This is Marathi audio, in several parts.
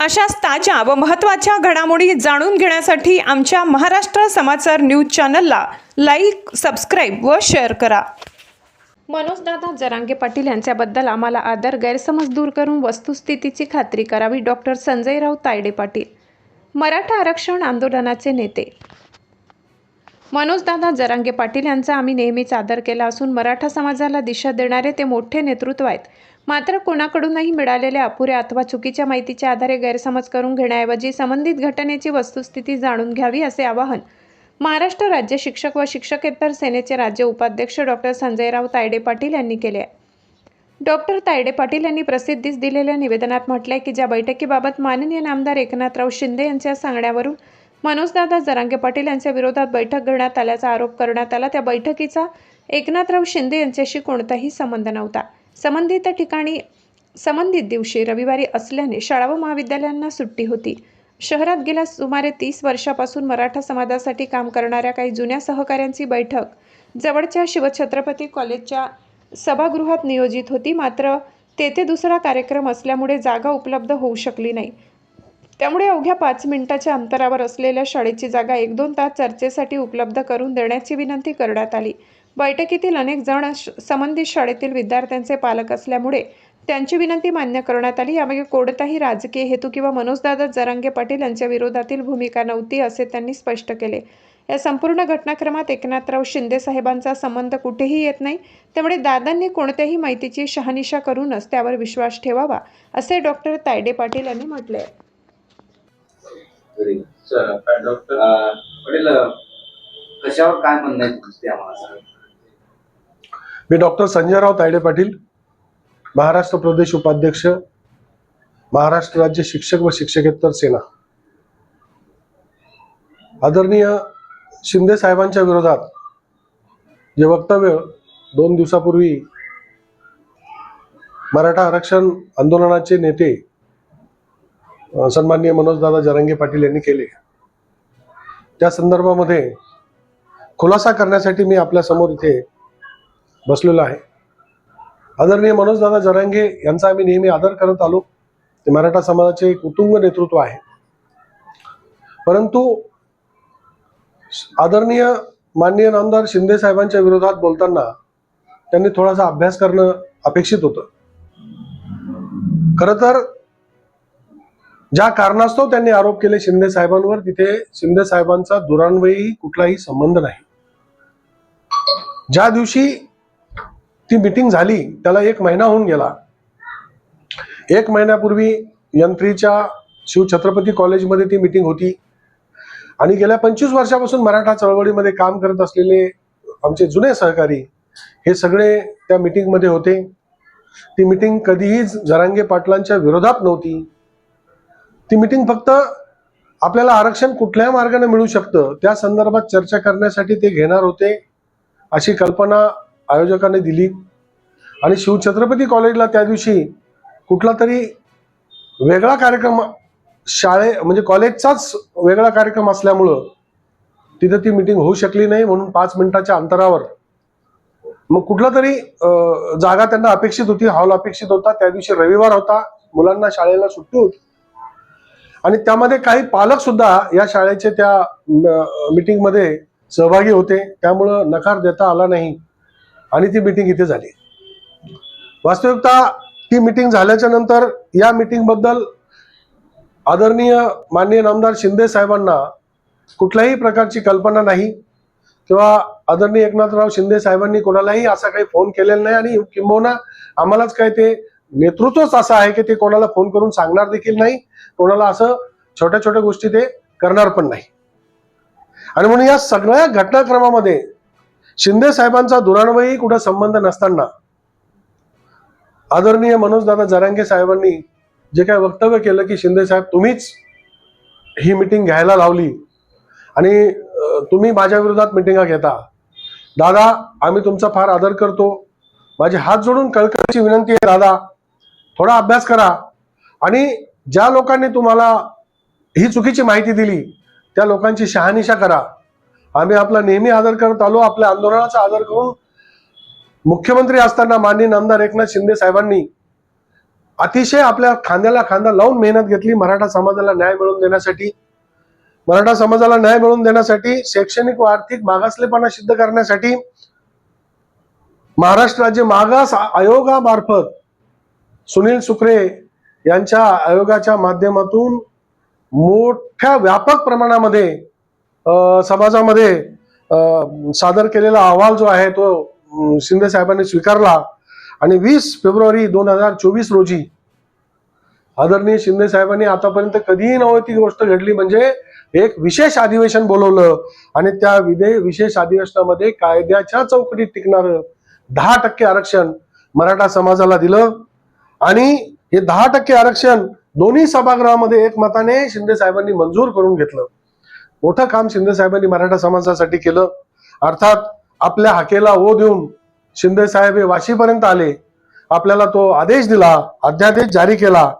अशाच ताज्या व महत्त्वाच्या घडामोडी जाणून घेण्यासाठी आमच्या महाराष्ट्र समाचार न्यूज चॅनलला लाईक, सबस्क्राईब व शेअर करा। मनोजदादा जरांगे पाटील यांच्याबद्दल आम्हाला आदर, गैरसमज दूर करून वस्तुस्थितीची खात्री करावी। डॉक्टर संजयराव तायडे पाटील, मराठा आरक्षण आंदोलनाचे नेते। मनोजदादा जरांगे पाटील यांचा आम्ही नेहमीच आदर केला असून मराठा समाजाला दिशा देणारे ते मोठे नेतृत्व आहेत। मात्र कोणाकडूनही मिळालेल्या अपुऱ्या अथवा चुकीच्या माहितीच्या आधारे गैरसमज करून घेण्याऐवजी संबंधित घटनेची वस्तुस्थिती जाणून घ्यावी, असे आवाहन महाराष्ट्र राज्य शिक्षक व शिक्षकेतर सेनेचे राज्य उपाध्यक्ष डॉक्टर संजयराव तायडे पाटील यांनी केले आहे। डॉक्टर तायडे पाटील यांनी प्रसिद्धीस दिलेल्या निवेदनात म्हटले की ज्या बैठकीबाबत माननीय नामदार एकनाथराव शिंदे यांच्या सांगण्यावरून मनोजदादा जरांगे पाटील यांच्या विरोधात बैठक घेण्यात आल्याचा आरोप करण्यात आला, त्या बैठकीचा एकनाथराव शिंदे यांच्याशी कोणताही संबंध नव्हता। संबंधित दिवशी रविवारी असल्याने शाळा व महाविद्यालयांना सुट्टी होती। शहरात गेल्या सुमारे 30 वर्षापासून मराठा समाजासाठी काम करणाऱ्या काही जुन्या सहकाऱ्यांची बैठक जवळच्या शिवछत्रपती कॉलेजच्या सभागृहात नियोजित होती। मात्र तेथे दुसरा कार्यक्रम असल्यामुळे जागा उपलब्ध होऊ शकली नाही। त्यामुळे अवघ्या 5 मिनिटाच्या अंतरावर असलेल्या शाळेची जागा 1-2 तास चर्चेसाठी उपलब्ध करून देण्याची विनंती करण्यात आली। बैठकीतील अनेक जण संबंधित शाळेतील विद्यार्थ्यांचे पालक असल्यामुळे त्यांची विनंती मान्य करण्यात आली। यामागे कोणताही राजकीय हेतू किंवा मनोजदादा जरांगे पाटील यांच्या विरोधातील भूमिका नव्हती, असे त्यांनी स्पष्ट केले। या संपूर्ण घटनाक्रमात एकनाथराव शिंदे साहेबांचा संबंध कुठेही येत नाही, त्यामुळे दादांनी कोणत्याही माहितीची शहानिशा करूनच त्यावर विश्वास ठेवावा, असे डॉक्टर तायडे पाटील यांनी म्हटले। डॉक्टर पाटील, कशावर काय म्हणणं आहे तुमचे आम्हाला सांगा। मी डॉक्टर संजयराव तायडे पाटील, महाराष्ट्र प्रदेश उपाध्यक्ष, महाराष्ट्र राज्य शिक्षक व शिक्षकेतर सेना। आदरणीय शिंदे साहेबांच्या विरोधात जे वक्तव्य 2 दिवसापूर्वी मराठा आरक्षण आंदोलनाचे नेते सन्माननीय मनोजदादा जरांगे पाटील यांनी केले, त्या संदर्भामध्ये खुलासा करण्यासाठी मी आपल्या समोर इथे बसलेलो आहे। आदरणीय मनोजदादा जरांगे यांचा आम्ही नेहमी आदर करत आलो। ते मराठा समाजाचे एक उत्तुंग नेतृत्व आहे, परंतु आदरणीय माननीय नामदार शिंदे साहेबांच्या विरोधात बोलताना त्यांनी थोडासा अभ्यास करणं अपेक्षित होतं। खरं तर ज्या कारणास्तव त्यांनी आरोप केले शिंदे साहेबांवर, तिथे शिंदे साहेबांचा दुरान्वयी कुठलाही संबंध नाही। ज्या दिवशी ती मीटिंग झाली त्याला 1 महिना होऊन गेला। 1 महिन्यापूर्वी यंत्रीच्या शिवछत्रपती कॉलेजमध्ये ती मीटिंग होती आणि गेल्या 25 वर्षापासून मराठा चळवळीमध्ये काम करत असलेले आमचे जुने सहकारी हे सगळे त्या मीटिंगमध्ये होते। ती मीटिंग कधीही जरांगे पाटलांच्या विरोधात नव्हती। ती मीटिंग फक्त आपल्याला आरक्षण कुठल्या मार्गाने मिळू शकतं त्या संदर्भात चर्चा करण्यासाठी ते घेणार होते, अशी कल्पना आयोजकांनी दिली। आणि शिवछत्रपती कॉलेजला त्या दिवशी कुठला तरी वेगळा कार्यक्रम, म्हणजे कॉलेजचाच वेगळा कार्यक्रम असल्यामुळं तिथे ती मीटिंग होऊ शकली नाही। म्हणून 5 मिनिटाच्या अंतरावर मग कुठला तरी जागा त्यांना अपेक्षित होती, हॉल अपेक्षित होता। त्या दिवशी रविवार होता, मुलांना शाळेला सुट्टी होती आणि त्यामध्ये काही पालक सुद्धा या शाळेचे त्या मीटिंग मध्ये सहभागी होते, त्यामुळं नकार देता आला नाही आणि ती मीटिंग इथे झाली। वास्तविकता ती मीटिंग झाल्याच्या नंतर या मीटिंग बद्दल आदरणीय माननीय नामदार शिंदे साहेबांना कुठल्याही प्रकारची कल्पना नाही किंवा आदरणीय एकनाथराव शिंदे साहेबांनी कोणालाही असा काही फोन केलेला नाही आणि किंबहुना आम्हालाच काय ते नेतृत्वच असं आहे की ते कोणाला फोन करून सांगणार देखील नाही, कोणाला असं छोट्या छोट्या गोष्टी ते करणार पण नाही। आणि म्हणून या सगळ्या घटनाक्रमामध्ये शिंदे साहेबांचा दुरान्वयी कुठं संबंध नसताना आदरणीय मनोजदादा जरांगे साहेबांनी जे काय वक्तव्य केलं की शिंदे साहेब तुम्हीच ही मीटिंग घ्यायला लावली आणि तुम्ही माझ्या विरोधात मीटिंगा घेता। दादा, आम्ही तुमचा फार आदर करतो, माझे हात जोडून कळकळीची विनंती आहे, दादा थोडा अभ्यास करा आणि ज्या लोकांनी तुम्हाला ही चुकीची माहिती दिली त्या लोकांची शहानिशा करा। आम्ही आपला नेहमी आदर करत आलो, आपल्या आंदोलनाचा आदर करून मुख्यमंत्री असताना माननीय नामदार एकनाथ शिंदे साहेबांनी अतिशय आपल्या खांद्याला खांदा लावून मेहनत घेतली मराठा समाजाला न्याय मिळवून देण्यासाठी. मराठा समाजाला न्याय मिळवून देण्यासाठी, शैक्षणिक व आर्थिक मागासलेपणा सिद्ध करण्यासाठी महाराष्ट्र राज्य मागास आयोगामार्फत सुनील सुकरे यांच्या आयोगाच्या माध्यमातून मोठ्या व्यापक प्रमाणामध्ये समाजामध्ये सादर केलेला अहवाल जो आहे तो शिंदे साहेबांनी स्वीकारला आणि 20 फेब्रुवारी 2024 रोजी आदरणीय शिंदे साहेबांनी आतापर्यंत कधीही नव्हती गोष्ट घडली म्हणजे एक विशेष अधिवेशन बोलवलं आणि त्या विशेष अधिवेशनामध्ये कायद्याच्या चौकटीत टिकणारं 10% आरक्षण मराठा समाजाला दिलं आणि हे 10% आरक्षण दोन्ही सभागृहामध्ये एकमताने शिंदे साहेबांनी मंजूर करून घेतलं. मोठं काम शिंदे साहेबांनी मराठा समाजासाठी केलं. अर्थात आपल्या हाकेला ओ देऊन शिंदे साहेब हे वाशीपर्यंत आले, आपल्याला तो आदेश दिला, अध्यादेश जारी केला.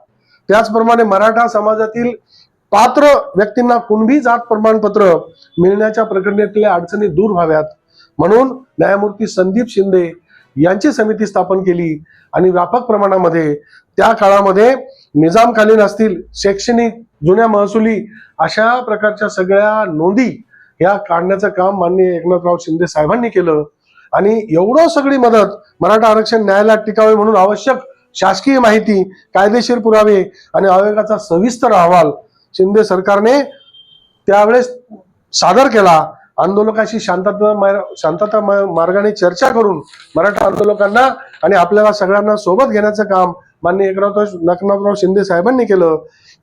त्याचप्रमाणे मराठा समाजातील पात्र व्यक्तींना कुणबी जात प्रमाणपत्र मिळण्याच्या प्रक्रियेतल्या अडचणी दूर व्हाव्यात म्हणून न्यायमूर्ती संदीप शिंदे यांची समिती स्थापन केली आणि व्यापक प्रमाणामध्ये त्या काळामध्ये निजामकालीन असतील, शैक्षणिक, जुन्या महसुली अशा प्रकारच्या सगळ्या नोंदी या काढण्याचं काम माननीय एकनाथराव शिंदे साहेबांनी केलं. आणि एवढं सगळी मदत मराठा आरक्षण न्यायालयात टिकावे म्हणून आवश्यक शासकीय माहिती, कायदेशीर पुरावे आणि आयोगाचा सविस्तर अहवाल शिंदे सरकारने त्यावेळेस सादर केला. आंदोलकाशी शांतता मार्गाने चर्चा करून मराठा आंदोलकांना आणि आपल्याला सगळ्यांना सोबत घेण्याचं काम माननीय एकनाथराव शिंदे साहेबांनी केलं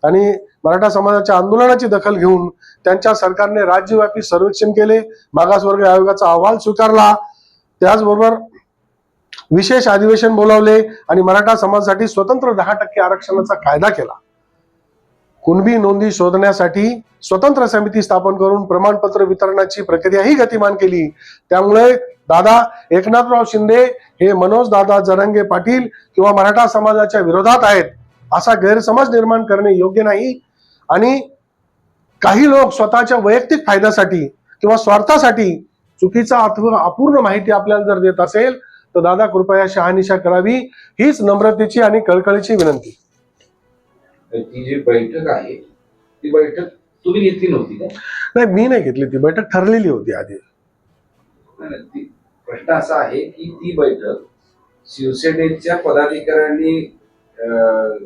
आणि मराठा समाजाच्या आंदोलनाची दखल घेऊन त्यांच्या सरकारने राज्यव्यापी सर्वेक्षण केले, मागासवर्ग आयोगाचा अहवाल स्वीकारला, त्याचबरोबर विशेष अधिवेशन बोलावले आणि मराठा समाजासाठी स्वतंत्र 10% आरक्षणाचा कायदा केला. कुणबी नोंदी शोधण्यासाठी स्वतंत्र समिती स्थापन करून प्रमाणपत्र वितरणाची प्रक्रियाही गतिमान केली. त्यामुळे दादा एकनाथराव शिंदे हे मनोज दादा जरांगे पाटील किंवा मराठा समाजाच्या विरोधात आहेत असा गैरसमज निर्माण करणे योग्य नाही. आणि काही लोक स्वतःच्या वैयक्तिक फायद्यासाठी किंवा स्वार्थासाठी चुकीचा अथवा अपूर्ण माहिती आपल्याला जर देत असेल तर दादा कृपया शहानिशा करावी हीच नम्रतेची आणि कळकळीची विनंती. ती जी बैठक आहे ती बैठक तुम्ही घेतली नव्हती का? नाही, मी नाही घेतली, ती बैठक ठरलेली होती आधी. ती प्रश्न असा आहे की ती बैठक शिवसेनेच्या पदाधिकाऱ्यांनी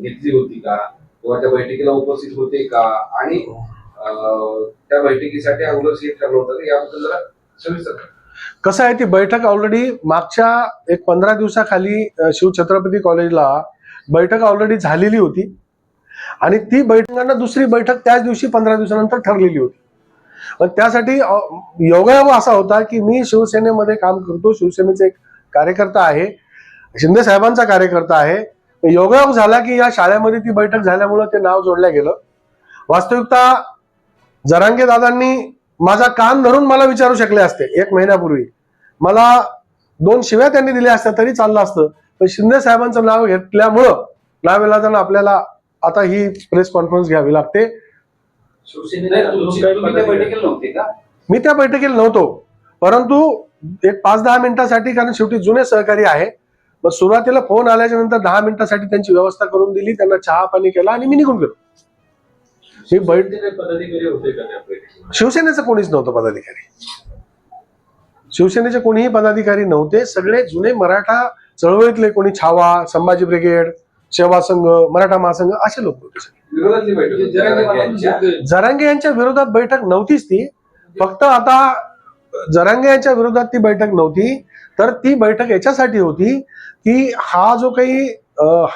घेतली होती का किंवा त्या बैठकीला उपस्थित होते का आणि त्या बैठकीसाठी अगोदर सीट ठरलं होतं का याबद्दल जरा सविस्तर. कसं आहे, ती बैठक ऑलरेडी मागच्या एक 15 दिवसाखाली शिवछत्रपती कॉलेजला बैठक ऑलरेडी झालेली होती आणि ती बैठकांना दुसरी बैठक त्याच दिवशी 15 दिवसानंतर ठरलेली होती. पण त्यासाठी योगायोग असा होता की मी शिवसेनेमध्ये काम करतो, शिवसेनेचा एक कार्यकर्ता आहे, शिंदे साहेबांचा कार्यकर्ता आहे. योगायोग झाला की या शाळेमध्ये ती बैठक झाल्यामुळे ते नाव जोडलं गेलं. वास्तविकता जरांगे दादांनी माझा कान धरून मला विचारू शकले असते 1 महिन्यापूर्वी, मला 2 शिव्या त्यांनी दिल्या असत्या तरी चाललं असतं. पण शिंदे साहेबांचं नाव घेतल्यामुळं नावेलाजानं आपल्याला आता ही प्रेस कॉन्फरन्स घ्यावी लागते. मी त्या बैठकीला नव्हतो, परंतु एक 5-10 मिनिटासाठी, कारण शेवटी जुने सहकारी आहे, मग सुरुवातीला फोन आल्याच्या नंतर 10 मिनिटासाठी त्यांची व्यवस्था करून दिली, त्यांना चहा पाणी केला आणि मी निघून गेलो. पदाधिकारी होते का त्या बैठकीला? शिवसेनेचं कोणीच नव्हतं पदाधिकारी, शिवसेनेचे कोणीही पदाधिकारी नव्हते. सगळे जुने मराठा चळवळीतले, कोणी छावा, संभाजी ब्रिगेड, सेवा संघ, मराठा महासंघ असे लोक होते. विरोधातली बैठक जरांगे यांच्या विरोधात बैठक नव्हतीच ती, फक्त आता जरांगे यांच्या विरोधात ती बैठक नव्हती, तर ती बैठक याच्यासाठी होती की हा जो काही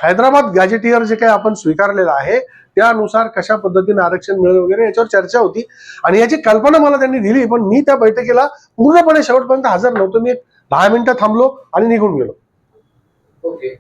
हैदराबाद गॅजेटियर जे काही आपण स्वीकारलेला आहे त्यानुसार कशा पद्धतीने आरक्षण मिळेल वगैरे याच्यावर चर्चा होती आणि याची कल्पना मला त्यांनी दिली. पण मी त्या बैठकीला पूर्णपणे शेवटपर्यंत हजर नव्हतो. मी 10 मिनिटं थांबलो आणि निघून गेलो. ओके.